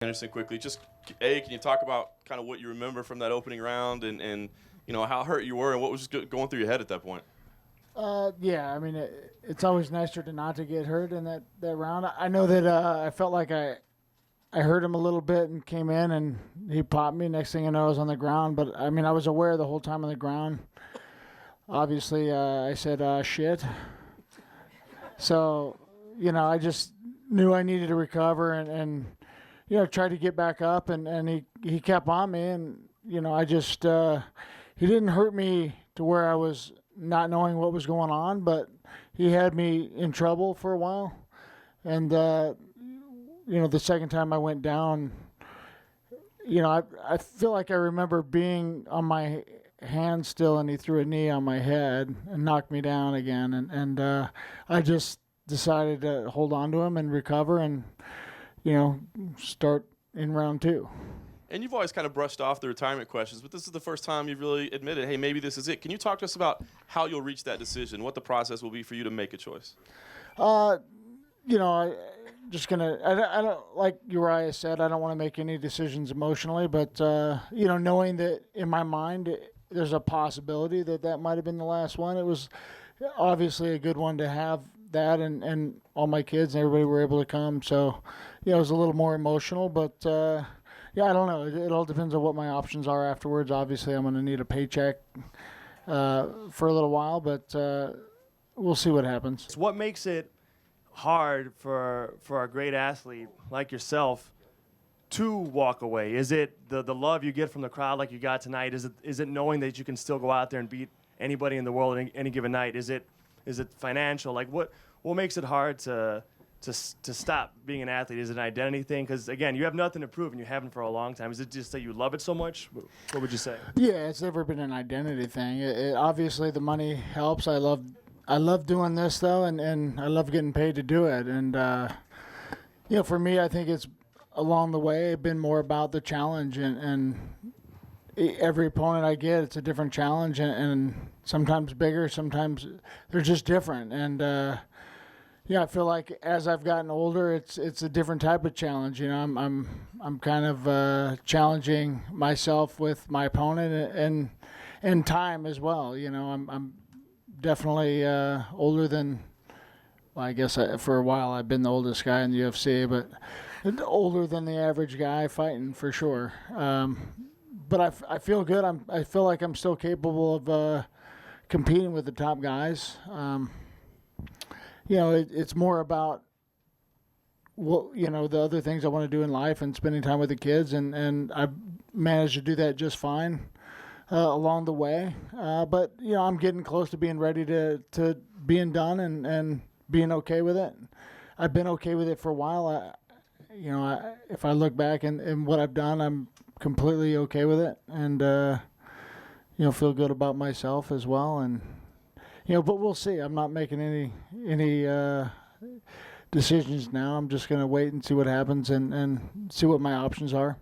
Henderson quickly. Just can you talk about kind of what you remember from that opening round and how hurt you were and what was going through your head at that point? Yeah, I mean, it's always nicer to not to get hurt in that round. I know that I felt like I hurt him a little bit and came in and he popped me. Next thing I know, I was on the ground. But, I mean, I was aware the whole time on the ground. Obviously, I said, shit. So, I just knew I needed to recover and tried to get back up. And he kept on me. And, I just he didn't hurt me to where I was not knowing what was going on. But he had me in trouble for a while. And, the second time I went down, I feel like I remember being on my hand still, and he threw a knee on my head and knocked me down again. And I just decided to hold on to him and recover and, start in round two. And you've always kind of brushed off the retirement questions, but this is the first time you've really admitted, hey, maybe this is it. Can you talk to us about how you'll reach that decision, what the process will be for you to make a choice? I don't, like Uriah said, I don't want to make any decisions emotionally, but, knowing that in my mind, there's a possibility that might have been the last one. It was obviously a good one to have that, and all my kids and everybody were able to come. So, it was a little more emotional, but, I don't know. It all depends on what my options are afterwards. Obviously, I'm going to need a paycheck for a little while, but we'll see what happens. What makes it hard for a great athlete like yourself to walk away? Is it the love you get from the crowd like you got tonight? Is it knowing that you can still go out there and beat anybody in the world any given night? Is it financial? Like what makes it hard to stop being an athlete? Is it an identity thing? Because again, you have nothing to prove and you haven't for a long time. Is it just that you love it so much? What would you say? Yeah, it's never been an identity thing. Obviously the money helps. I love doing this though, and I love getting paid to do it. And for me, I think it's along the way been more about the challenge, and every opponent I get, it's a different challenge, and sometimes bigger, sometimes they're just different. And I feel like as I've gotten older, it's a different type of challenge. I'm kind of challenging myself with my opponent and time as well. I'm definitely older than, well, I guess for a while I've been the oldest guy in the UFC, but older than the average guy fighting for sure. But I feel good. I feel like I'm still capable of competing with the top guys. It's more about the other things I want to do in life and spending time with the kids, and I've managed to do that just fine along the way. But I'm getting close to being ready to being done and being okay with it. I've been okay with it for a while. If I look back and what I've done, I'm completely okay with it, and feel good about myself as well. And but we'll see. I'm not making any decisions now. I'm just going to wait and see what happens and see what my options are.